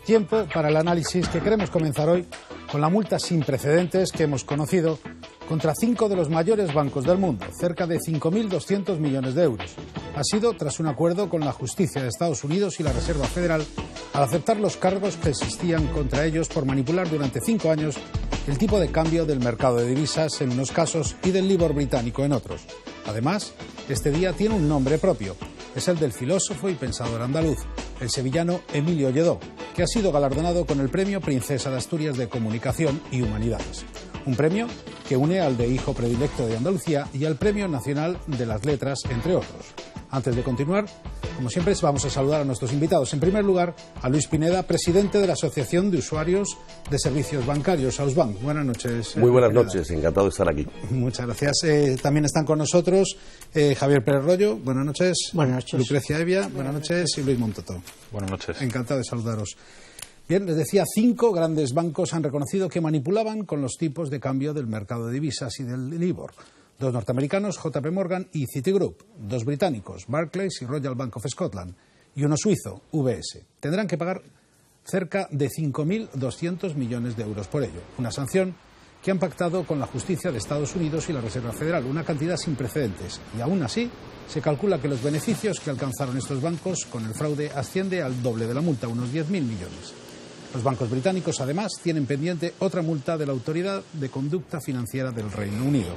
Tiempo para el análisis que queremos comenzar hoy con la multa sin precedentes que hemos conocido contra 5 de los mayores bancos del mundo, cerca de 5.200 millones de euros. Ha sido tras un acuerdo con la justicia de Estados Unidos y la Reserva Federal al aceptar los cargos que existían contra ellos por manipular durante 5 años el tipo de cambio del mercado de divisas en unos casos y del Libor británico en otros. Además, este día tiene un nombre propio. Es el del filósofo y pensador andaluz, el sevillano Emilio Lledó, que ha sido galardonado con el Premio Princesa de Asturias de Comunicación y Humanidades. Un premio que une al de Hijo Predilecto de Andalucía y al Premio Nacional de las Letras, entre otros. Antes de continuar, como siempre, vamos a saludar a nuestros invitados. En primer lugar, a Luis Pineda, presidente de la Asociación de Usuarios de Servicios Bancarios, AUSBank. Buenas noches. Muy buenas noches, encantado de estar aquí. Muchas gracias. También están con nosotros Javier Pérez Royo. Buenas noches. Buenas noches. Lucrecia Evia. Buenas noches. Y Luis Montoto. Buenas noches. Encantado de saludaros. Bien, les decía, 5 grandes bancos han reconocido que manipulaban con los tipos de cambio del mercado de divisas y del Libor. 2 norteamericanos, JP Morgan y Citigroup, 2 británicos, Barclays y Royal Bank of Scotland, y uno suizo, UBS. Tendrán que pagar cerca de 5.200 millones de euros por ello, una sanción que han pactado con la justicia de Estados Unidos y la Reserva Federal, una cantidad sin precedentes. Y aún así, se calcula que los beneficios que alcanzaron estos bancos con el fraude asciende al doble de la multa, unos 10.000 millones. Los bancos británicos, además, tienen pendiente otra multa de la Autoridad de Conducta Financiera del Reino Unido.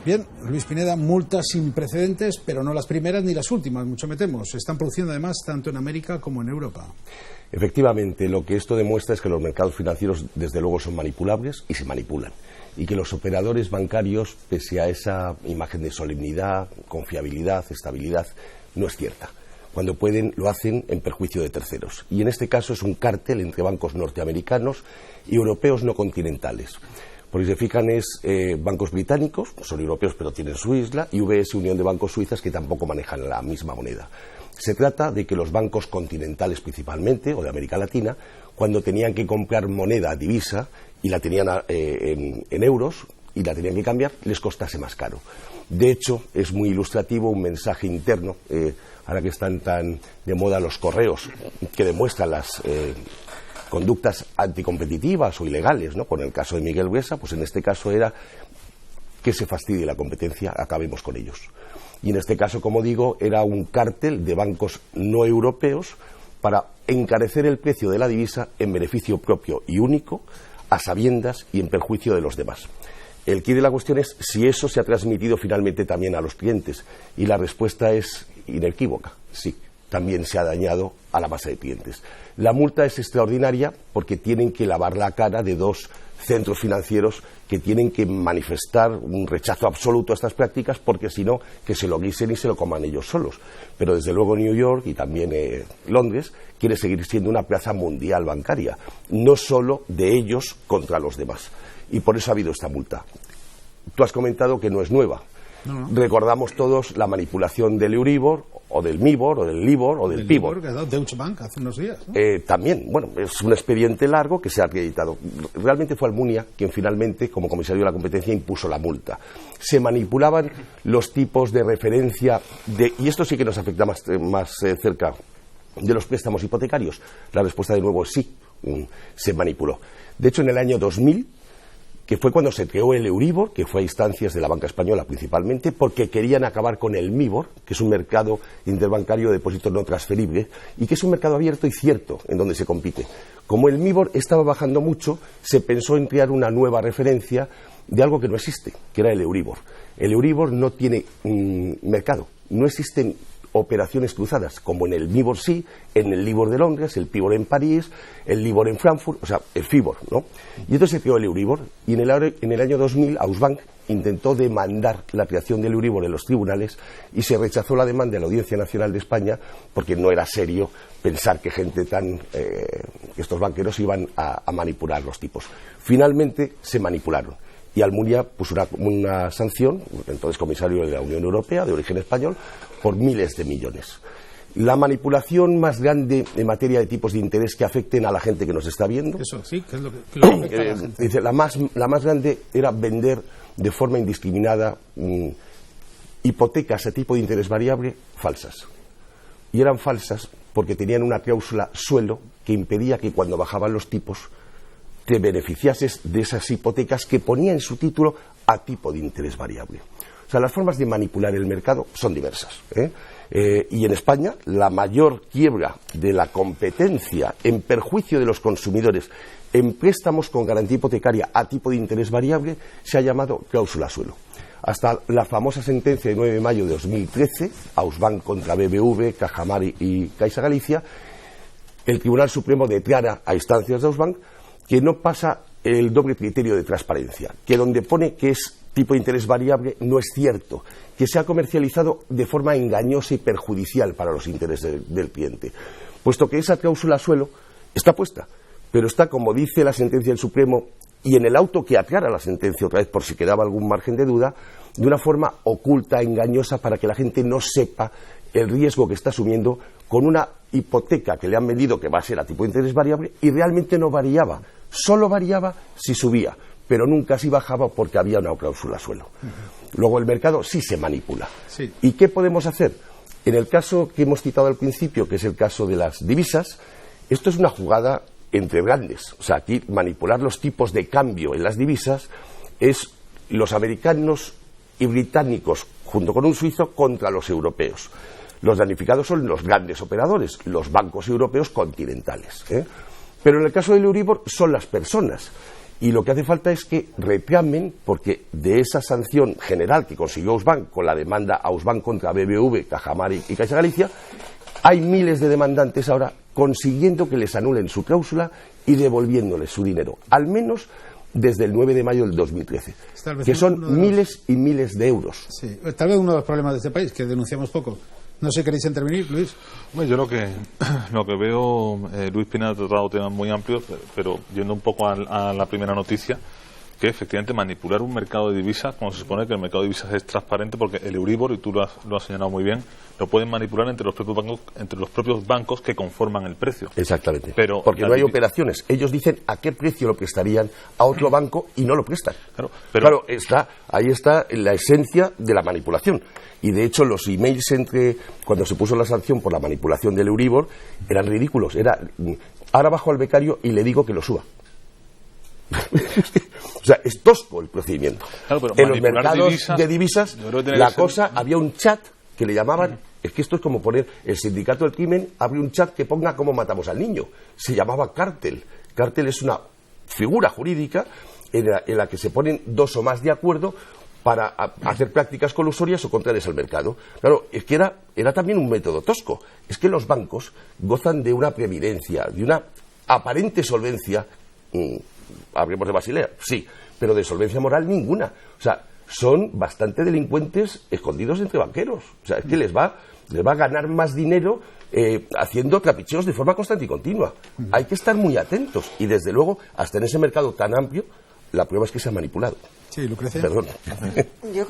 Bien, Luis Pineda, multas sin precedentes, pero no las primeras ni las últimas, mucho me temo. Se están produciendo además tanto en América como en Europa. Efectivamente, lo que esto demuestra es que los mercados financieros desde luego son manipulables y se manipulan. Y que los operadores bancarios, pese a esa imagen de solemnidad, confiabilidad, estabilidad, no es cierta. Cuando pueden, lo hacen en perjuicio de terceros. Y en este caso es un cártel entre bancos norteamericanos y europeos no continentales. Porque si se fijan es bancos británicos, son europeos pero tienen su isla, y UBS, Unión de Bancos Suizas, que tampoco manejan la misma moneda. Se trata de que los bancos continentales principalmente, o de América Latina, cuando tenían que comprar moneda, divisa, y la tenían en euros, y la tenían que cambiar, les costase más caro. De hecho, es muy ilustrativo un mensaje interno, ahora que están tan de moda los correos, que demuestran las conductas anticompetitivas o ilegales, ¿no? Con el caso de Miguel Blesa, pues en este caso era que se fastidie la competencia, acabemos con ellos. Y en este caso, como digo, era un cártel de bancos no europeos para encarecer el precio de la divisa en beneficio propio y único, a sabiendas y en perjuicio de los demás. El quid de la cuestión es si eso se ha transmitido finalmente también a los clientes, y la respuesta es inequívoca, sí. También se ha dañado a la base de clientes. La multa es extraordinaria porque tienen que lavar la cara de 2 centros financieros que tienen que manifestar un rechazo absoluto a estas prácticas, porque si no, que se lo guisen y se lo coman ellos solos. Pero desde luego New York y también Londres quiere seguir siendo una plaza mundial bancaria, no solo de ellos contra los demás. Y por eso ha habido esta multa. Tú has comentado que no es nueva. No. Recordamos todos la manipulación del Euribor, o del MIBOR, o del LIBOR, o del PIBOR. Que ha dado Deutsche Bank hace unos días, ¿no? También, bueno, es un expediente largo que se ha acreditado. Realmente fue Almunia quien finalmente, como comisario de la competencia, impuso la multa. Se manipulaban los tipos de referencia, y esto sí que nos afecta más cerca de los préstamos hipotecarios. La respuesta de nuevo es sí, se manipuló. De hecho, en el año 2000, que fue cuando se creó el Euribor, que fue a instancias de la banca española principalmente, porque querían acabar con el MIBOR, que es un mercado interbancario de depósitos no transferibles, y que es un mercado abierto y cierto en donde se compite. Como el MIBOR estaba bajando mucho, se pensó en crear una nueva referencia de algo que no existe, que era el Euribor. El Euribor no tiene mercado, no existen operaciones cruzadas, como en el MIBOR sí, en el LIBOR de Londres, el PIBOR en París, el LIBOR en Frankfurt, o sea, el FIBOR, ¿no? Y entonces se creó el Euribor, y en el año 2000 AUSBank intentó demandar la creación del Euribor en los tribunales, y se rechazó la demanda de la Audiencia Nacional de España, porque no era serio pensar que gente estos banqueros iban a manipular los tipos. Finalmente se manipularon. Y Almunia puso una sanción, entonces comisario de la Unión Europea, de origen español, por miles de millones. La manipulación más grande en materia de tipos de interés que afecten a la gente que nos está viendo. Eso sí, que es lo que afecta a la gente. Dice, la más grande era vender de forma indiscriminada hipotecas a tipo de interés variable falsas. y eran falsas porque tenían una cláusula suelo que impedía que cuando bajaban los tipos te beneficiases de esas hipotecas que ponía en su título a tipo de interés variable. O sea, las formas de manipular el mercado son diversas, y en España la mayor quiebra de la competencia en perjuicio de los consumidores en préstamos con garantía hipotecaria a tipo de interés variable se ha llamado cláusula suelo. Hasta la famosa sentencia de 9 de mayo de 2013, Ausbank contra BBV, Cajamar y Caixa Galicia, el Tribunal Supremo declara a instancias de Ausbank que no pasa el doble criterio de transparencia, que donde pone que es tipo de interés variable no es cierto, que se ha comercializado de forma engañosa y perjudicial para los intereses del cliente, puesto que esa cláusula suelo está puesta, pero está, como dice la sentencia del Supremo, y en el auto que aclara la sentencia otra vez por si quedaba algún margen de duda, de una forma oculta, engañosa, para que la gente no sepa el riesgo que está asumiendo con una hipoteca que le han vendido que va a ser a tipo de interés variable y realmente no variaba, solo variaba si subía, pero nunca si bajaba porque había una cláusula suelo. Luego el mercado sí se manipula. Sí. ¿Y qué podemos hacer? En el caso que hemos citado al principio, que es el caso de las divisas, esto es una jugada entre grandes. O sea, aquí manipular los tipos de cambio en las divisas es los americanos y británicos, junto con un suizo, contra los europeos. Los damnificados son los grandes operadores, los bancos europeos continentales, Pero en el caso del Euribor son las personas. Y lo que hace falta es que reclamen, porque de esa sanción general que consiguió Ausbank con la demanda Ausbank contra BBV, Cajamar y Caixa Galicia, hay miles de demandantes ahora consiguiendo que les anulen su cláusula y devolviéndoles su dinero, al menos desde el 9 de mayo del 2013, que son miles y miles de euros. Sí, tal vez uno de los problemas de este país, que denunciamos poco. No sé, ¿queréis intervenir, Luis? Bueno, yo lo que veo, Luis Pina ha tratado temas muy amplios, pero yendo un poco a la primera noticia, que efectivamente manipular un mercado de divisas, como se supone que el mercado de divisas es transparente, porque el Euribor, y tú lo has señalado muy bien, lo pueden manipular entre los propios bancos que conforman el precio. Exactamente, porque no hay operaciones. Ellos dicen a qué precio lo prestarían a otro banco y no lo prestan. Claro, ahí está la esencia de la manipulación. Y de hecho los emails cuando se puso la sanción por la manipulación del Euribor eran ridículos. Ahora bajo al becario y le digo que lo suba. O sea, es tosco el procedimiento. Claro, en los mercados de divisas, había un chat que le llamaban, es que esto es como poner, el sindicato del crimen abre un chat que ponga cómo matamos al niño. Se llamaba cártel. Cártel es una figura jurídica en la que se ponen dos o más de acuerdo para hacer prácticas colusorias o contrarias al mercado. Claro, es que era también un método tosco. Es que los bancos gozan de una preeminencia, de una aparente solvencia. Hablemos de Basilea, sí, pero de solvencia moral ninguna. O sea, son bastante delincuentes escondidos entre banqueros. O sea, es que les va a ganar más dinero haciendo trapicheos de forma constante y continua. Hay que estar muy atentos. Y desde luego, hasta en ese mercado tan amplio, la prueba es que se ha manipulado. Sí, Lucrecia. Perdón. Yo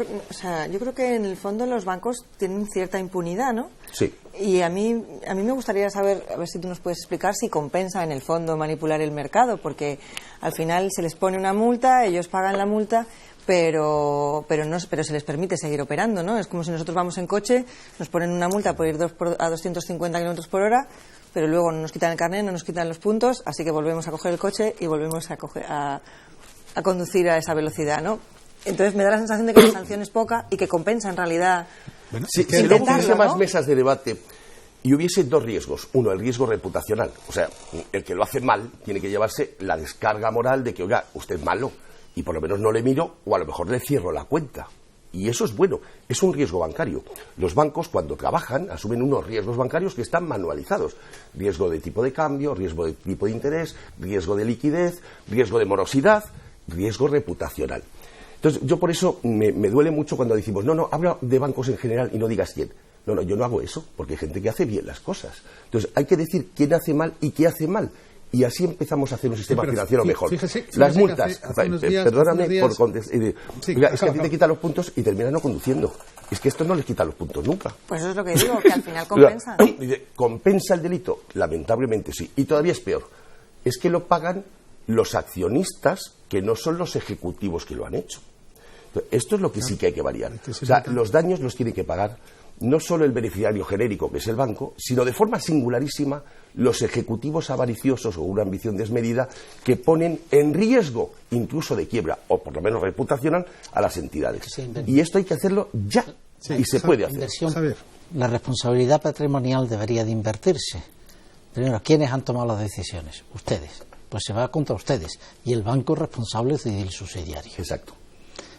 creo que en el fondo los bancos tienen cierta impunidad, ¿no? Sí. Y a mí me gustaría saber, a ver si tú nos puedes explicar si compensa en el fondo manipular el mercado, porque al final se les pone una multa, ellos pagan la multa, pero se les permite seguir operando, ¿no? Es como si nosotros vamos en coche, nos ponen una multa por ir a 250 kilómetros por hora, pero luego nos quitan el carnet, no nos quitan los puntos, así que volvemos a coger el coche y volvemos a conducir a esa velocidad, ¿no? Entonces me da la sensación de que la sanción es poca y que compensa en realidad. Bueno, si luego hubiese más mesas de debate y hubiese dos riesgos. Uno, el riesgo reputacional. O sea, el que lo hace mal tiene que llevarse la descarga moral de que, oiga, usted es malo y por lo menos no le miro o a lo mejor le cierro la cuenta. Y eso es bueno, es un riesgo bancario. Los bancos, cuando trabajan, asumen unos riesgos bancarios que están manualizados. Riesgo de tipo de cambio, riesgo de tipo de interés, riesgo de liquidez, riesgo de morosidad, riesgo reputacional. Entonces, yo por eso me duele mucho cuando decimos, no, habla de bancos en general y no digas quién. No, yo no hago eso, porque hay gente que hace bien las cosas. Entonces, hay que decir quién hace mal y qué hace mal. Y así empezamos a hacer un sistema financiero mejor. Fíjese, las multas, perdóname por contestar. Es que a ti te quitan los puntos y terminas no conduciendo. Es que esto no les quita los puntos nunca. Pues eso es lo que digo, que al final compensa. ¿Compensa el delito? Lamentablemente sí. Y todavía es peor. Es que lo pagan los accionistas que no son los ejecutivos que lo han hecho. Esto es lo que sí que hay que variar. O sea, los daños los tienen que pagar no solo el beneficiario genérico, que es el banco, sino de forma singularísima los ejecutivos avariciosos o una ambición desmedida que ponen en riesgo, incluso de quiebra, o por lo menos reputacional, a las entidades. Y esto hay que hacerlo ya, y se puede hacer. La responsabilidad patrimonial debería de invertirse. Primero, ¿quiénes han tomado las decisiones? Ustedes. Pues se va contra ustedes. Y el banco responsable es el subsidiario. Exacto.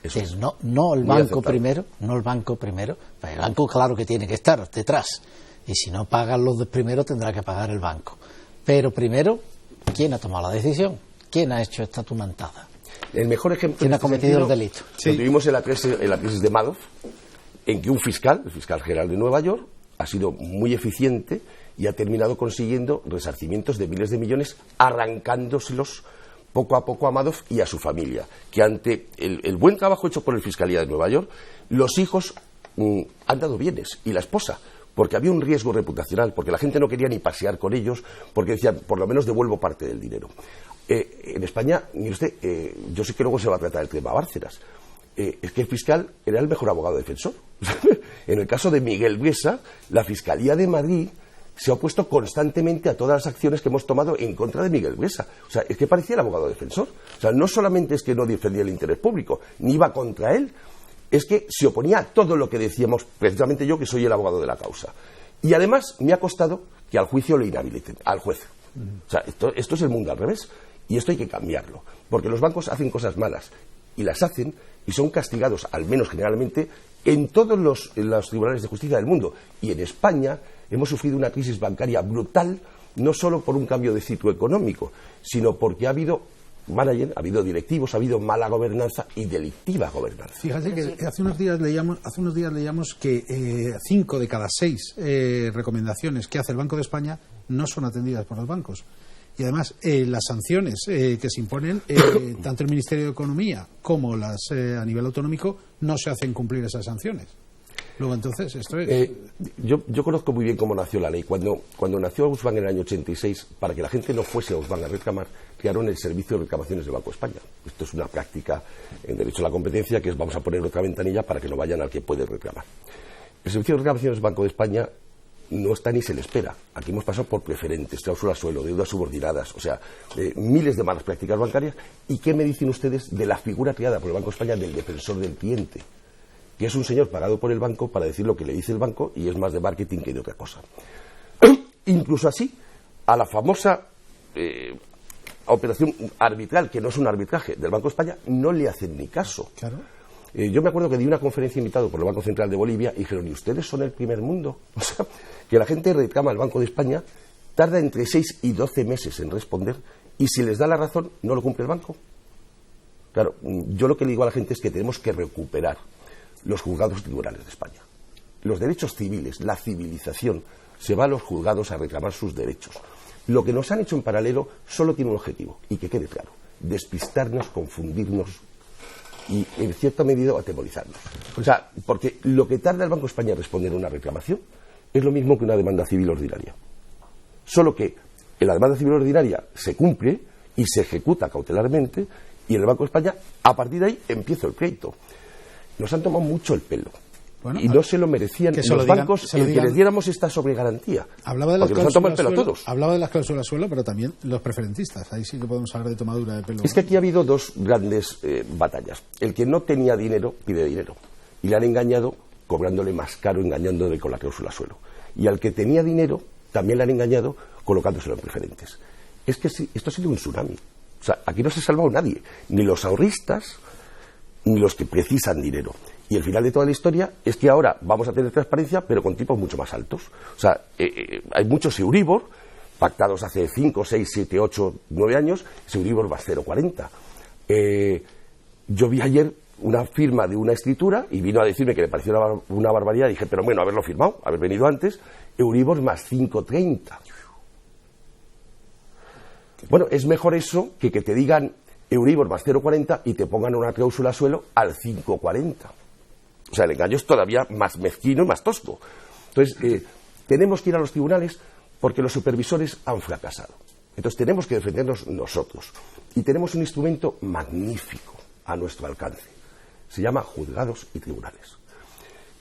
Entonces, no el banco primero, no el banco primero. Pues el banco claro que tiene que estar detrás. Y si no pagan los de primero, tendrá que pagar el banco. Pero primero, ¿quién ha tomado la decisión? ¿Quién ha hecho esta tumantada? El mejor ejemplo... ¿Quién ha cometido el delito? Lo tuvimos en la crisis de Madoff, en que un fiscal, el fiscal general de Nueva York, ha sido muy eficiente y ha terminado consiguiendo resarcimientos de miles de millones, arrancándoselos poco a poco a Madoff y a su familia, que ante el buen trabajo hecho por el Fiscalía de Nueva York, los hijos han dado bienes, y la esposa, porque había un riesgo reputacional, porque la gente no quería ni pasear con ellos, porque decían, por lo menos devuelvo parte del dinero. En España, mire usted, yo sé que luego se va a tratar el tema Bárcenas, es que el fiscal era el mejor abogado defensor. En el caso de Miguel Buesa, la Fiscalía de Madrid se ha opuesto constantemente a todas las acciones que hemos tomado en contra de Miguel Buesa. O sea, es que parecía el abogado defensor. O sea, no solamente es que no defendía el interés público, ni iba contra él, es que se oponía a todo lo que decíamos, precisamente yo, que soy el abogado de la causa. Y además me ha costado que al juicio lo inhabiliten, al juez. O sea, esto es el mundo al revés. Y esto hay que cambiarlo. Porque los bancos hacen cosas malas, y las hacen, y son castigados, al menos generalmente, en todos los tribunales de justicia del mundo. Y en España hemos sufrido una crisis bancaria brutal, no solo por un cambio de ciclo económico, sino porque ha habido manager, ha habido directivos, ha habido mala gobernanza y delictiva gobernanza. Fíjate que hace unos días leíamos que 5 de cada 6 recomendaciones que hace el Banco de España no son atendidas por los bancos. Y además, las sanciones que se imponen, tanto el Ministerio de Economía como las a nivel autonómico, no se hacen cumplir esas sanciones. Luego, entonces, esto es... Yo conozco muy bien cómo nació la ley. Cuando nació Ausbank en el año 86, para que la gente no fuese a Ausbank a reclamar, crearon el Servicio de Reclamaciones del Banco de España. Esto es una práctica en Derecho a la Competencia, que es vamos a poner otra ventanilla para que no vayan al que puede reclamar. El Servicio de Reclamaciones del Banco de España no está ni se le espera. Aquí hemos pasado por preferentes, cláusulas suelo, deudas subordinadas, o sea, miles de malas prácticas bancarias. ¿Y qué me dicen ustedes de la figura creada por el Banco de España del defensor del cliente? Que es un señor pagado por el banco para decir lo que le dice el banco y es más de marketing que de otra cosa. Incluso así, a la famosa operación arbitral, que no es un arbitraje, del Banco de España, no le hacen ni caso. Claro. Yo me acuerdo que di una conferencia invitado por el Banco Central de Bolivia y dijeron, ¿y ustedes son el primer mundo? O sea, que la gente reclama al Banco de España, tarda entre 6 y 12 meses en responder y si les da la razón, no lo cumple el banco. Claro, yo lo que le digo a la gente es que tenemos que recuperar los juzgados tribunales de España. Los derechos civiles, la civilización, se va a los juzgados a reclamar sus derechos. Lo que nos han hecho en paralelo solo tiene un objetivo, y que quede claro, despistarnos, confundirnos y, en cierta medida, atemorizarnos. O sea, porque lo que tarda el Banco de España en responder a una reclamación es lo mismo que una demanda civil ordinaria. Solo que en la demanda civil ordinaria se cumple y se ejecuta cautelarmente, y en el Banco de España, a partir de ahí, empieza el crédito. Nos han tomado mucho el pelo. Bueno, y no se lo merecían los bancos el que les diéramos esta sobregarantía. Hablaba de las cláusulas suelo, pero también los preferentistas. Ahí sí que podemos hablar de tomadura de pelo. Es que aquí ha habido dos grandes batallas. El que no tenía dinero pide dinero. Y le han engañado cobrándole más caro, engañándole con la cláusula suelo. Y al que tenía dinero también le han engañado colocándoselo en preferentes. Es que sí, esto ha sido un tsunami. O sea, aquí no se ha salvado nadie. Ni los ahorristas, ni los que precisan dinero. Y el final de toda la historia es que ahora vamos a tener transparencia, pero con tipos mucho más altos. O sea, hay muchos Euribor, pactados hace 5, 6, 7, 8, 9 años, ese Euribor va a 0,40. Yo vi ayer una firma de una escritura y vino a decirme que le pareció una barbaridad. Dije, pero bueno, haberlo firmado, haber venido antes, Euribor más 5,30. Bueno, es mejor eso que te digan Euribor más 0,40 y te pongan una cláusula suelo al 5,40. O sea, el engaño es todavía más mezquino y más tosco. Entonces, tenemos que ir a los tribunales porque los supervisores han fracasado. Entonces, tenemos que defendernos nosotros. Y tenemos un instrumento magnífico a nuestro alcance. Se llama juzgados y tribunales.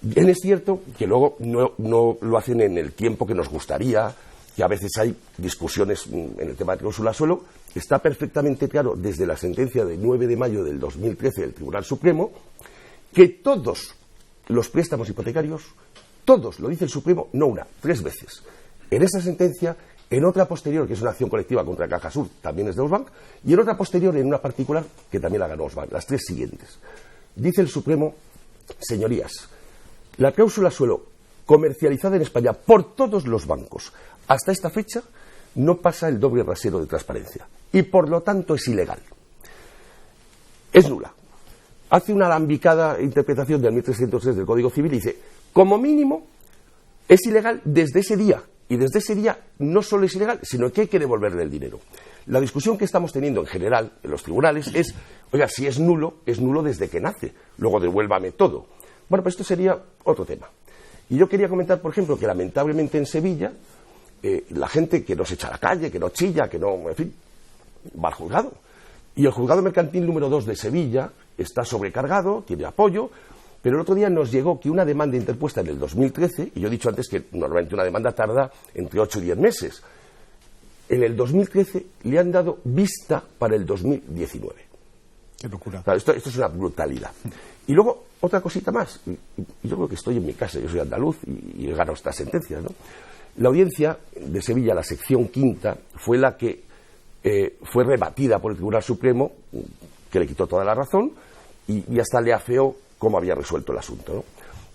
Bien es cierto que luego no lo hacen en el tiempo que nos gustaría, que a veces hay discusiones en el tema de cláusula suelo. Está perfectamente claro desde la sentencia de 9 de mayo del 2013 del Tribunal Supremo que todos los préstamos hipotecarios, todos, lo dice el Supremo, no una, 3 veces. En esa sentencia, en otra posterior, que es una acción colectiva contra Cajasur, también es de Osbank, y en otra posterior, en una particular, que también la ganó Osbank, las 3 siguientes. Dice el Supremo, señorías, la cláusula suelo comercializada en España por todos los bancos hasta esta fecha no pasa el doble rasero de transparencia y por lo tanto es ilegal. Es nula. Hace una alambicada interpretación del 1303 del Código Civil y dice, como mínimo es ilegal desde ese día, y desde ese día no solo es ilegal, sino que hay que devolverle el dinero. La discusión que estamos teniendo en general en los tribunales es, oiga, si es nulo desde que nace, luego devuélvame todo. Bueno, pues esto sería otro tema. Y yo quería comentar, por ejemplo, que lamentablemente en Sevilla la gente que no se echa a la calle, que no chilla, que no, en fin, va al juzgado. Y el juzgado mercantil número 2 de Sevilla está sobrecargado, tiene apoyo, pero el otro día nos llegó que una demanda interpuesta en el 2013, y yo he dicho antes que normalmente una demanda tarda entre 8 y 10 meses, en el 2013 le han dado vista para el 2019. Qué locura. Claro, esto es una brutalidad. Y luego, otra cosita más. Yo creo que estoy en mi casa, yo soy andaluz y he ganado estas sentencias, ¿no? La audiencia de Sevilla, la sección quinta, fue la que fue rebatida por el Tribunal Supremo, que le quitó toda la razón y hasta le afeó cómo había resuelto el asunto, ¿no?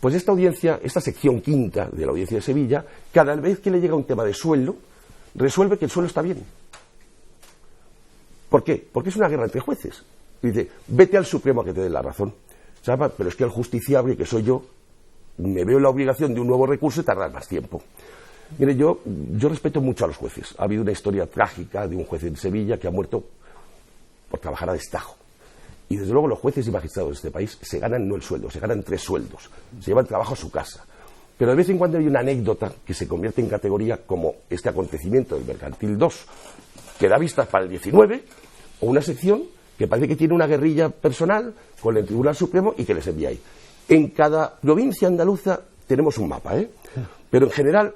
Pues esta audiencia, esta sección quinta de la audiencia de Sevilla, cada vez que le llega un tema de suelo, resuelve que el suelo está bien. ¿Por qué? Porque es una guerra entre jueces. Dice, vete al Supremo a que te dé la razón. ¿Sabes? Pero es que el justiciable, que soy yo, me veo en la obligación de un nuevo recurso y tardar más tiempo. Mire, yo respeto mucho a los jueces. Ha habido una historia trágica de un juez en Sevilla que ha muerto por trabajar a destajo. Y desde luego los jueces y magistrados de este país se ganan no el sueldo, se ganan 3 sueldos. Se llevan trabajo a su casa. Pero de vez en cuando hay una anécdota que se convierte en categoría como este acontecimiento del Mercantil 2, que da vistas para el 19, o una sección que parece que tiene una guerrilla personal con el Tribunal Supremo y que les envía ahí. En cada provincia andaluza tenemos un mapa, pero en general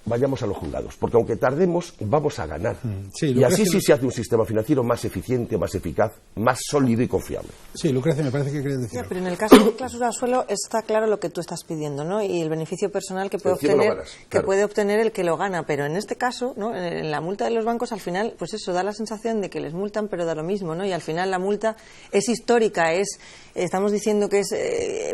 vayamos a los juzgados, porque aunque tardemos, vamos a ganar. Sí, y así sí se hace un sistema financiero más eficiente, más eficaz, más sólido y confiable. Sí, Lucrecia, me parece que querías decir. Pero en el caso de cláusula suelo está claro lo que tú estás pidiendo, ¿no? Y el beneficio personal que puede obtener, claro, puede obtener el que lo gana. Pero en este caso, ¿no? En la multa de los bancos, al final, pues eso da la sensación de que les multan, pero da lo mismo, ¿no? Y al final la multa es histórica, estamos diciendo que es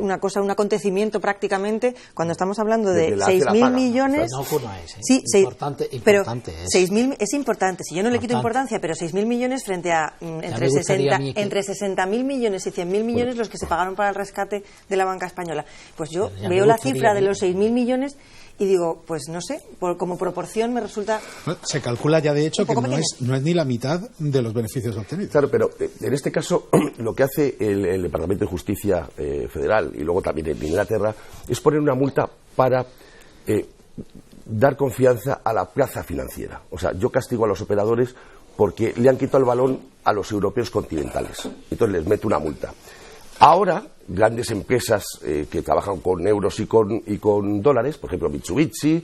una cosa, un acontecimiento prácticamente, cuando estamos hablando de 6.000 millones. No ocurra eso. Sí, importante pero es. 6.000 es importante. Si yo no le quito importancia, pero 6.000 millones frente a entre 60.000 millones y 100.000 millones los que se pagaron para el rescate de la banca española. Pues yo veo la cifra de los 6.000 millones y digo, pues no sé, como proporción me resulta. Se calcula ya de hecho que no es ni la mitad de los beneficios obtenidos. Claro, pero en este caso lo que hace el Departamento de Justicia Federal y luego también en Inglaterra es poner una multa para dar confianza a la plaza financiera. O sea, yo castigo a los operadores porque le han quitado el balón a los europeos continentales. Entonces les meto una multa. Ahora, grandes empresas que trabajan con euros y con dólares, por ejemplo Mitsubishi,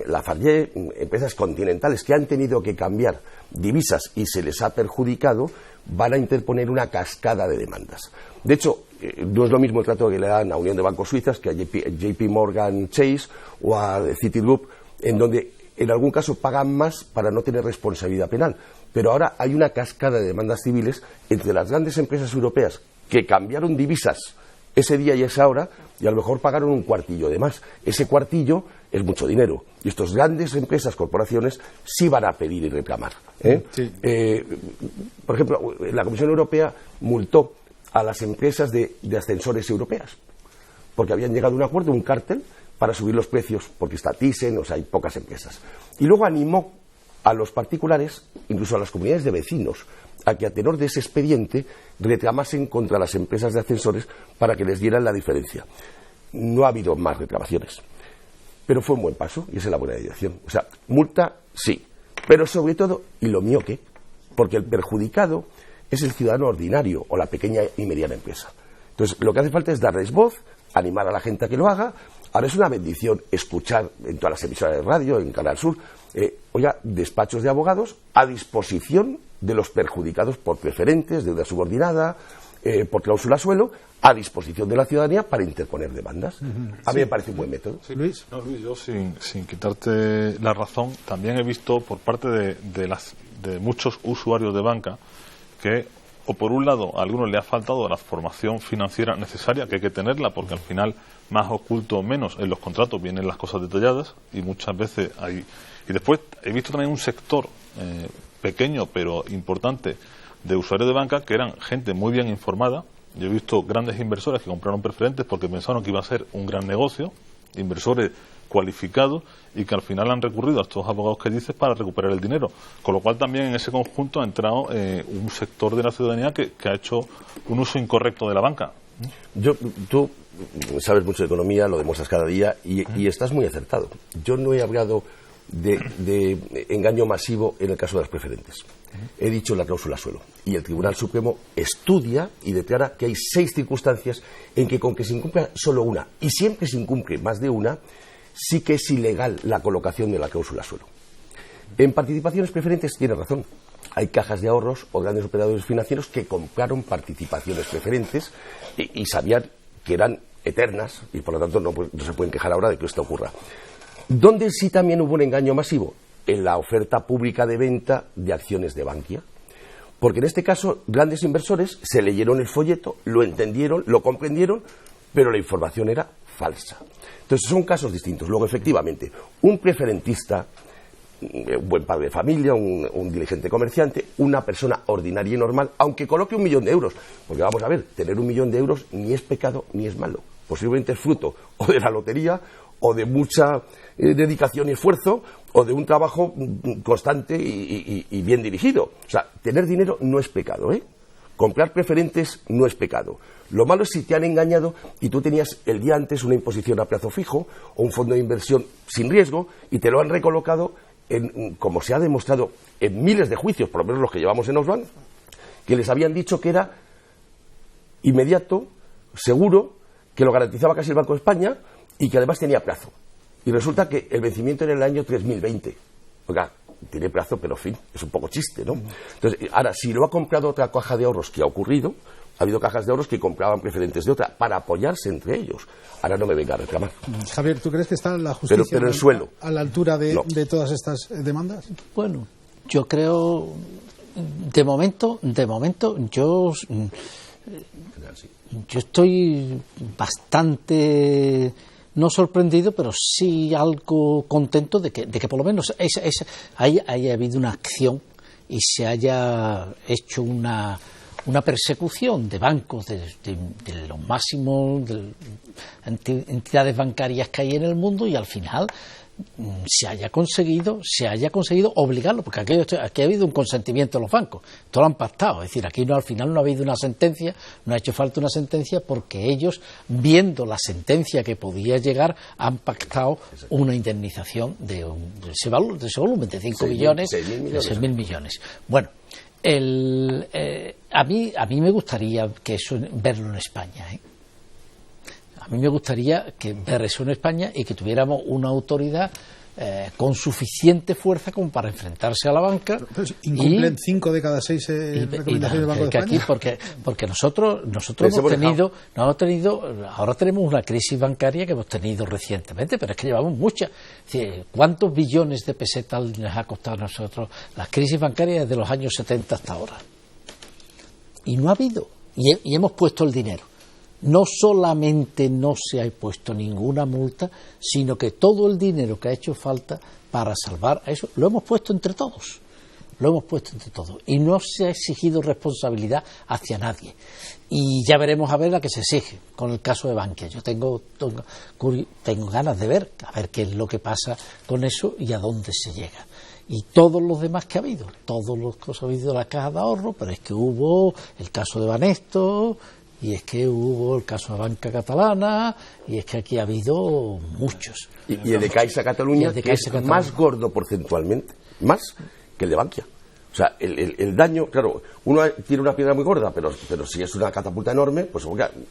Lafarge, empresas continentales que han tenido que cambiar divisas y se les ha perjudicado, van a interponer una cascada de demandas. De hecho, no es lo mismo el trato que le dan a Unión de Bancos Suizas que a JP Morgan Chase o a Citigroup, en donde en algún caso pagan más para no tener responsabilidad penal. Pero ahora hay una cascada de demandas civiles entre las grandes empresas europeas que cambiaron divisas ese día y esa hora y a lo mejor pagaron un cuartillo de más. Ese cuartillo es mucho dinero y estas grandes empresas, corporaciones, sí van a pedir y reclamar. Sí. Por ejemplo, la Comisión Europea multó a las empresas de ascensores europeas porque habían llegado a un acuerdo, un cártel, para subir los precios, porque está Thyssen, o sea, hay pocas empresas. Y luego animó a los particulares, incluso a las comunidades de vecinos, a que a tenor de ese expediente reclamasen contra las empresas de ascensores para que les dieran la diferencia. No ha habido más reclamaciones, pero fue un buen paso y esa es la buena dirección. O sea, multa sí, pero sobre todo, y lo mío qué, porque el perjudicado es el ciudadano ordinario o la pequeña y mediana empresa. Entonces, lo que hace falta es darles voz, animar a la gente a que lo haga. Ahora es una bendición escuchar en todas las emisoras de radio, en Canal Sur, despachos de abogados a disposición de los perjudicados por preferentes, deuda subordinada, por cláusula suelo, a disposición de la ciudadanía para interponer demandas. A mí me parece un buen método. Sí, Luis. No, Luis, yo sin quitarte la razón, también he visto por parte de muchos usuarios de banca que, o por un lado, a algunos le ha faltado la formación financiera necesaria, que hay que tenerla, porque al final, más oculto o menos, en los contratos vienen las cosas detalladas, y muchas veces hay... Y después he visto también un sector pequeño, pero importante, de usuarios de banca, que eran gente muy bien informada. Yo he visto grandes inversores que compraron preferentes porque pensaron que iba a ser un gran negocio, inversores cualificados, y que al final han recurrido a estos abogados que dices para recuperar el dinero. Con lo cual también en ese conjunto ha entrado un sector de la ciudadanía que ha hecho un uso incorrecto de la banca. Tú sabes mucho de economía, lo demuestras cada día y estás muy acertado. Yo no he hablado de engaño masivo en el caso de las preferentes. He dicho la cláusula suelo, y el Tribunal Supremo estudia y declara que hay 6 circunstancias en que, con que se incumpla solo una, y siempre se incumple más de una, sí que es ilegal la colocación de la cláusula suelo. En participaciones preferentes tiene razón. Hay cajas de ahorros o grandes operadores financieros que compraron participaciones preferentes y sabían que eran eternas, y por lo tanto no se pueden quejar ahora de que esto ocurra. ¿Dónde sí también hubo un engaño masivo? En la oferta pública de venta de acciones de Bankia. Porque en este caso, grandes inversores se leyeron el folleto, lo entendieron, lo comprendieron, pero la información era falsa. Entonces, son casos distintos. Luego, efectivamente, un preferentista, un buen padre de familia, un dirigente comerciante, una persona ordinaria y normal, aunque coloque 1 millón de euros, porque vamos a ver, tener 1 millón de euros ni es pecado ni es malo. Posiblemente es fruto o de la lotería, o de mucha dedicación y esfuerzo, o de un trabajo constante y bien dirigido. O sea, tener dinero no es pecado, ¿eh? Comprar preferentes no es pecado. Lo malo es si te han engañado y tú tenías el día antes una imposición a plazo fijo o un fondo de inversión sin riesgo y te lo han recolocado, como se ha demostrado en miles de juicios, por lo menos los que llevamos en Osban, que les habían dicho que era inmediato, seguro, que lo garantizaba casi el Banco de España y que además tenía plazo. Y resulta que el vencimiento era en el año 2020. Oiga, tiene plazo, pero en fin, es un poco chiste, ¿no? Entonces, ahora, si lo ha comprado otra caja de ahorros, que ha ocurrido, ha habido cajas de ahorros que compraban preferentes de otra para apoyarse entre ellos. Ahora no me venga a reclamar. Javier, ¿tú crees que está la justicia pero el suelo a la altura de todas estas demandas? Bueno, yo creo, de momento, yo estoy bastante, no sorprendido, pero sí algo contento de que por lo menos haya habido una acción y se haya hecho una persecución de bancos, de los máximos entidades bancarias que hay en el mundo, y al final se haya conseguido obligarlo, porque aquí ha habido un consentimiento de los bancos, todo lo han pactado, es decir, aquí al final no ha habido una sentencia, no ha hecho falta una sentencia, porque ellos, viendo la sentencia que podía llegar, han pactado una indemnización de ese volumen de 5 millones, de 6.000 millones. Bueno, a mí me gustaría verlo en España, ¿eh? A mí me gustaría ver eso en España y que tuviéramos una autoridad con suficiente fuerza como para enfrentarse a la banca. Pero incumplen 5 de cada 6 recomendaciones del Banco de España. Aquí porque nosotros hemos tenido, ahora tenemos una crisis bancaria que hemos tenido recientemente, pero es que llevamos muchas. ¿Cuántos billones de pesetas nos ha costado a nosotros las crisis bancarias desde los años 70 hasta ahora? Y no ha habido. Y hemos puesto el dinero. No solamente no se ha puesto ninguna multa, sino que todo el dinero que ha hecho falta para salvar a eso lo hemos puesto entre todos. Y no se ha exigido responsabilidad hacia nadie. Y ya veremos a ver la que se exige con el caso de Bankia. Yo tengo ganas de ver qué es lo que pasa con eso y a dónde se llega. Y todos los demás que ha habido, ha habido la caja de ahorro, pero es que hubo el caso de Banesto, y es que hubo el caso de Banca Catalana, y es que aquí ha habido muchos. Y el de Caixa Cataluña, que es más gordo porcentualmente, más que el de Bankia. O sea, el daño, claro, uno tiene una piedra muy gorda, pero si es una catapulta enorme, pues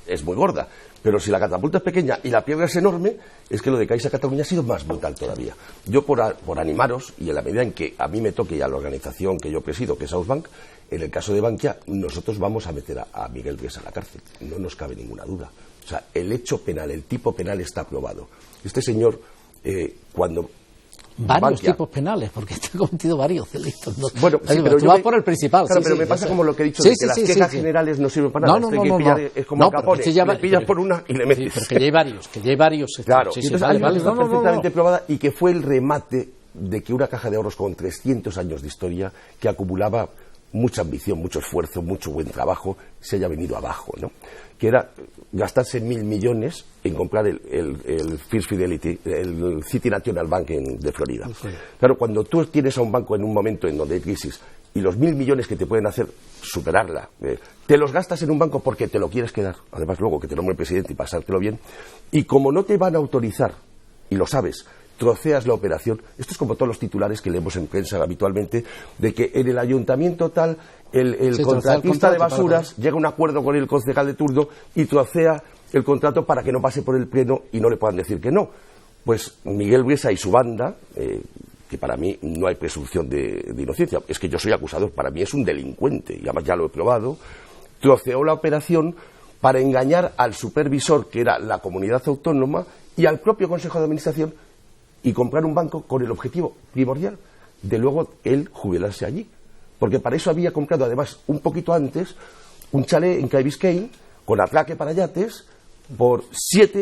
es muy gorda. Pero si la catapulta es pequeña y la piedra es enorme, es que lo de Caixa Cataluña ha sido más brutal todavía. Yo, por animaros, y en la medida en que a mí me toque y a la organización que yo presido, que es Ausbank, en el caso de Bankia, nosotros vamos a meter a Miguel Blesa a la cárcel. No nos cabe ninguna duda. O sea, el hecho penal, el tipo penal está aprobado. Este señor, cuando... Varios tipos penales, porque está cometido varios delitos. ¿No? Bueno, sí, pero tú vas por el principal. Claro, sí, pero sí, me pasa como lo que he dicho, de que las quejas generales no sirven para nada. Es como el Capone, le pillas por una y le metes. Sí, pero que ya hay varios. Claro, entonces hay una cosa perfectamente probada y que fue el remate de que una caja de ahorros con 300 años de historia, que acumulaba mucha ambición, mucho esfuerzo, mucho buen trabajo, se haya venido abajo, ¿no? Que era gastarse 1.000 millones en comprar el First Fidelity, el City National Bank de Florida. Sí. Claro, cuando tú tienes a un banco en un momento en donde hay crisis y los 1.000 millones que te pueden hacer superarla, te los gastas en un banco porque te lo quieres quedar, además luego que te nombre el presidente y pasártelo bien, y como no te van a autorizar, y lo sabes, troceas la operación. Esto es como todos los titulares que leemos en prensa habitualmente, de que en el ayuntamiento tal, el contratista de basuras llega a un acuerdo con el concejal de turno y trocea el contrato para que no pase por el pleno y no le puedan decir que no. Pues Miguel Blesa y su banda, que para mí no hay presunción de inocencia, es que yo soy acusador, para mí es un delincuente, y además ya lo he probado, troceó la operación para engañar al supervisor, que era la comunidad autónoma, y al propio Consejo de Administración, y comprar un banco con el objetivo primordial de luego él jubilarse allí. Porque para eso había comprado, además, un poquito antes, un chalet en Key Biscayne, con atraque para yates, por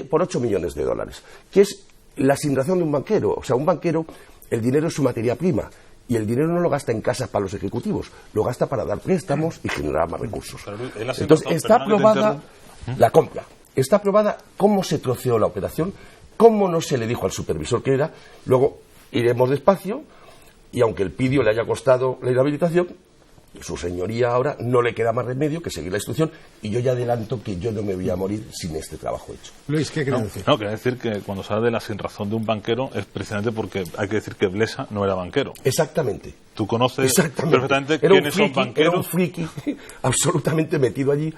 8 millones de dólares. Que es la sin razón de un banquero. O sea, un banquero, el dinero es su materia prima. Y el dinero no lo gasta en casas para los ejecutivos, lo gasta para dar préstamos y generar más recursos. Entonces, está aprobada la compra. Está aprobada cómo se troceó la operación, cómo no se le dijo al supervisor que era. Luego iremos despacio, y aunque el pidio le haya costado la inhabilitación, su señoría ahora no le queda más remedio que seguir la instrucción, y yo ya adelanto que yo no me voy a morir sin este trabajo hecho. Luis, ¿qué quieres decir? No, quería decir que cuando se habla de la sinrazón de un banquero es precisamente porque hay que decir que Blesa no era banquero. Exactamente. Tú conoces perfectamente quiénes son banqueros. Era un friki absolutamente metido allí,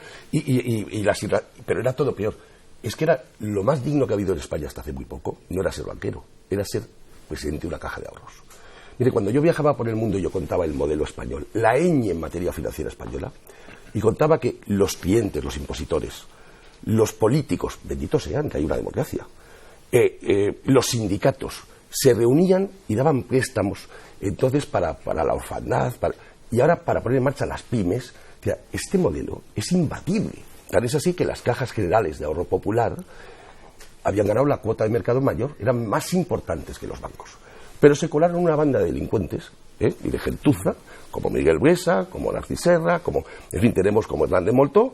pero era todo peor. Es que era lo más digno que ha habido en España hasta hace muy poco. No era ser banquero, era ser presidente de una caja de ahorros. Mire, cuando yo viajaba por el mundo y yo contaba el modelo español, la ñ en materia financiera española, y contaba que los clientes, los impositores, los políticos, benditos sean, que hay una democracia, los sindicatos, se reunían y daban préstamos, entonces para la orfandad, y ahora para poner en marcha las pymes. O sea, este modelo es imbatible. Tan es así que las cajas generales de ahorro popular habían ganado la cuota de mercado mayor, eran más importantes que los bancos. Pero se colaron una banda de delincuentes, y de gentuza, como Miguel Blesa, como Narcís Serra, en fin, tenemos como Hernán de Molto,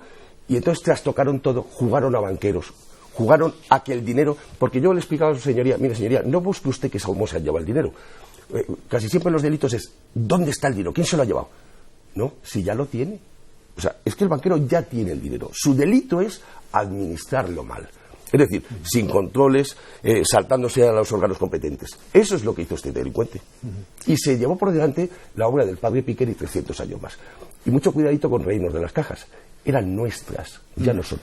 y entonces trastocaron todo, jugaron a banqueros, jugaron a que el dinero, porque yo le explicaba a su señoría, mire señoría, no busque usted que cómo se ha llevado el dinero. Casi siempre los delitos es, ¿dónde está el dinero? ¿Quién se lo ha llevado? No, si ya lo tiene. O sea, es que el banquero ya tiene el dinero. Su delito es administrarlo mal. Es decir, sin controles, saltándose a los órganos competentes. Eso es lo que hizo este delincuente. Y se llevó por delante la obra del padre Piquer y 300 años más. Y mucho cuidadito con reinos de las cajas. Eran nuestras, ya no son.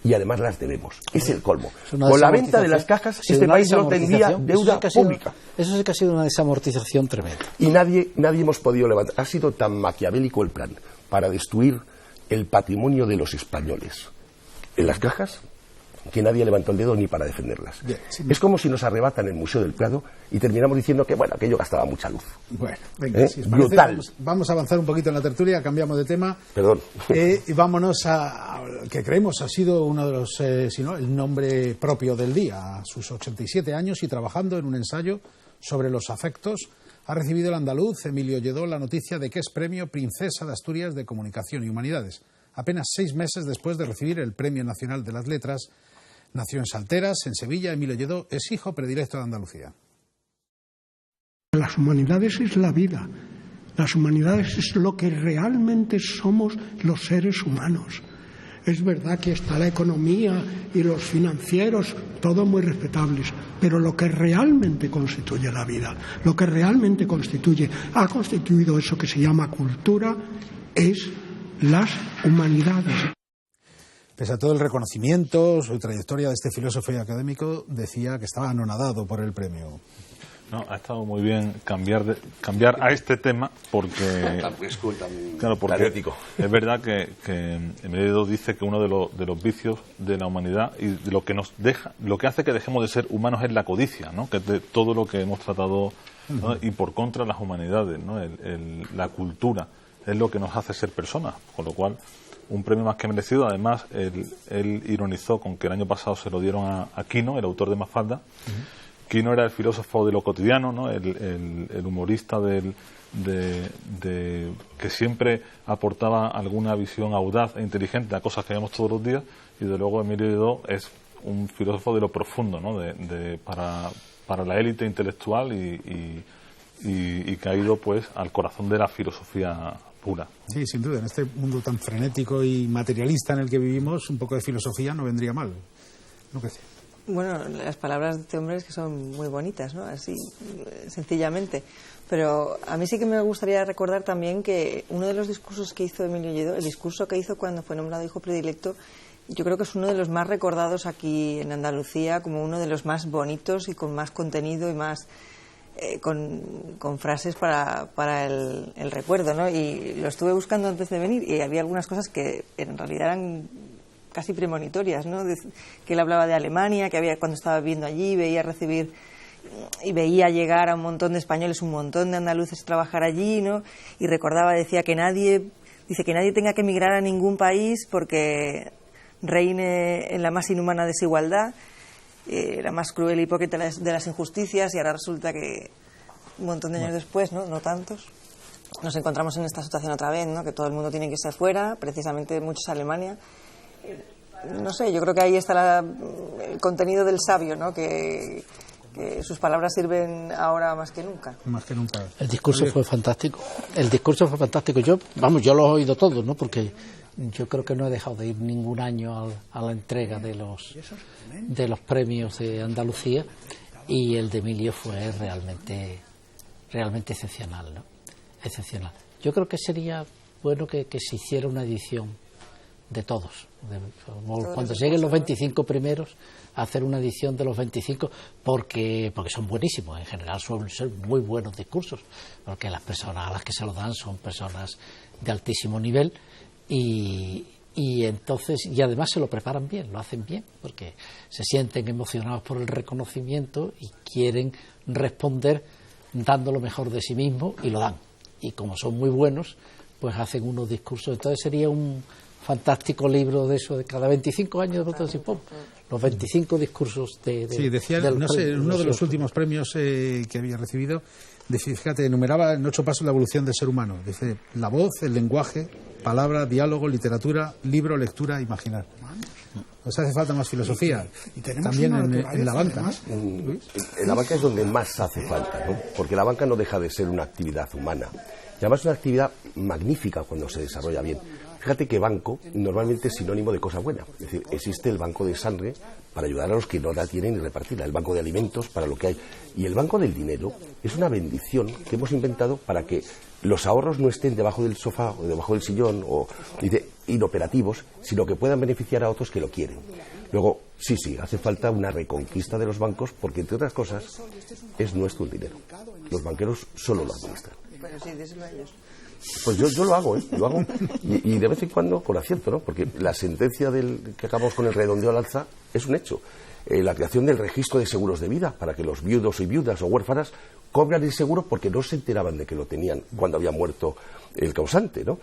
Y además las debemos. Es el colmo. Con la venta de las cajas, este país no tendría deuda pública. Eso sí que ha sido una desamortización tremenda. Y nadie hemos podido levantar. Ha sido tan maquiavélico el plan para destruir el patrimonio de los españoles en las cajas, que nadie levantó el dedo ni para defenderlas. Bien, sí, es como si nos arrebatan el Museo del Prado y terminamos diciendo que, bueno, aquello gastaba mucha luz. Bueno, venga, si os parece, brutal. Vamos a avanzar un poquito en la tertulia, cambiamos de tema. Perdón. Y vámonos a que creemos ha sido uno de los, si no, el nombre propio del día. A sus 87 años y trabajando en un ensayo sobre los afectos, ha recibido el andaluz Emilio Lledó la noticia de que es premio Princesa de Asturias de Comunicación y Humanidades. Apenas 6 meses después de recibir el Premio Nacional de las Letras. Nació en Salteras, en Sevilla. Emilio Lledó es hijo predilecto de Andalucía. Las humanidades es la vida. Las humanidades es lo que realmente somos los seres humanos. Es verdad que está la economía y los financieros, todos muy respetables, pero lo que realmente constituye la vida, lo que realmente ha constituido eso que se llama cultura, es las humanidades. Pese a todo el reconocimiento, su trayectoria de este filósofo y académico, decía que estaba anonadado por el premio. No, ha estado muy bien cambiar a este tema porque es verdad que Emilio dice que uno de los vicios de la humanidad y de lo que hace que dejemos de ser humanos es la codicia, ¿no? Que es de todo lo que hemos tratado, ¿no? Y por contra las humanidades, ¿no? La cultura es lo que nos hace ser personas, con lo cual un premio más que merecido. Además, él ironizó con que el año pasado se lo dieron a Quino, el autor de Mafalda. Quino era el filósofo de lo cotidiano, ¿no? El humorista que siempre aportaba alguna visión audaz e inteligente a cosas que vemos todos los días, y de luego Emilio Lledó es un filósofo de lo profundo, ¿no? Para la élite intelectual y que ha ido pues al corazón de la filosofía pura. Sí, sin duda, en este mundo tan frenético y materialista en el que vivimos, un poco de filosofía no vendría mal, ¿no crees? Bueno, las palabras de este hombre es que son muy bonitas, ¿no? Así, sencillamente. Pero a mí sí que me gustaría recordar también que uno de los discursos que hizo Emilio Lledó, el discurso que hizo cuando fue nombrado hijo predilecto, yo creo que es uno de los más recordados aquí en Andalucía, como uno de los más bonitos y con más contenido y más con frases para el recuerdo, ¿no? Y lo estuve buscando antes de venir y había algunas cosas que en realidad eran casi premonitorias, ¿no? Que él hablaba de Alemania, que cuando estaba viviendo allí veía recibir y veía llegar a un montón de españoles, un montón de andaluces a trabajar allí, ¿no? Y recordaba, decía que nadie tenga que emigrar a ningún país porque reine en la más inhumana desigualdad, la más cruel y hipócrita de las injusticias, y ahora resulta que un montón de años después, ¿no? No tantos, nos encontramos en esta situación otra vez, ¿no? Que todo el mundo tiene que irse fuera, precisamente muchos a Alemania. No sé, yo creo que ahí está el contenido del sabio, ¿no? Que sus palabras sirven ahora más que nunca. Más que nunca. El discurso fue fantástico. Yo lo he oído todo, ¿no? Porque yo creo que no he dejado de ir ningún año a la entrega de los premios de Andalucía, y el de Emilio fue realmente excepcional, ¿no? Excepcional. Yo creo que sería bueno que se hiciera una edición de todos. Cuando lleguen los 25 primeros, hacer una edición de los 25, porque son buenísimos. En general suelen ser muy buenos discursos, porque las personas a las que se los dan son personas de altísimo nivel, y entonces, y además se lo preparan bien, lo hacen bien, porque se sienten emocionados por el reconocimiento y quieren responder dando lo mejor de sí mismos, y lo dan. Y como son muy buenos, pues hacen unos discursos. Entonces sería un fantástico libro de eso, de cada 25 años de Votos y Pop, los 25 discursos sí, decía, no sé, uno de los últimos premios que había recibido, fíjate, enumeraba en 8 pasos la evolución del ser humano. Dice: la voz, el lenguaje, palabra, diálogo, literatura, libro, lectura, imaginar. Nos hace falta más filosofía. Y también en la banca, ¿no? En la banca es donde más hace falta, ¿no? Porque la banca no deja de ser una actividad humana. Y además es una actividad magnífica cuando se desarrolla bien. Fíjate que banco normalmente es sinónimo de cosa buena. Es decir, existe el banco de sangre para ayudar a los que no la tienen y repartirla, el banco de alimentos para lo que hay. Y el banco del dinero es una bendición que hemos inventado para que los ahorros no estén debajo del sofá o debajo del sillón o inoperativos, sino que puedan beneficiar a otros que lo quieren. Luego, sí, hace falta una reconquista de los bancos, porque entre otras cosas es nuestro el dinero. Los banqueros solo lo administran. Pero sí, díselo a ellos. Pues yo lo hago, lo hago, y de vez en cuando con acierto, ¿no? Porque la sentencia que acabamos con el redondeo al alza es un hecho. La creación del registro de seguros de vida para que los viudos y viudas o huérfanas cobran el seguro porque no se enteraban de que lo tenían cuando había muerto el causante, ¿no?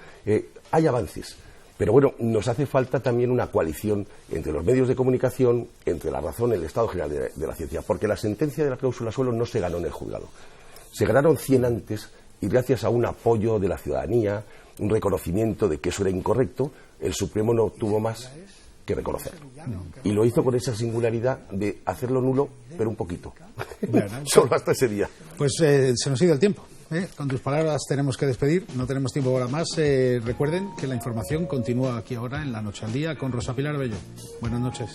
Hay avances, pero bueno, nos hace falta también una coalición entre los medios de comunicación, entre la razón y el estado general de la ciencia, porque la sentencia de la cláusula suelo no se ganó en el juzgado, se ganaron 100 antes. Y gracias a un apoyo de la ciudadanía, un reconocimiento de que eso era incorrecto, el Supremo no tuvo más que reconocer. Y lo hizo con esa singularidad de hacerlo nulo, pero un poquito. Solo hasta ese día. Pues se nos ha ido el tiempo. Con tus palabras tenemos que despedir, no tenemos tiempo para más. Recuerden que la información continúa aquí ahora en La Noche al Día con Rosa Pilar Bello. Buenas noches.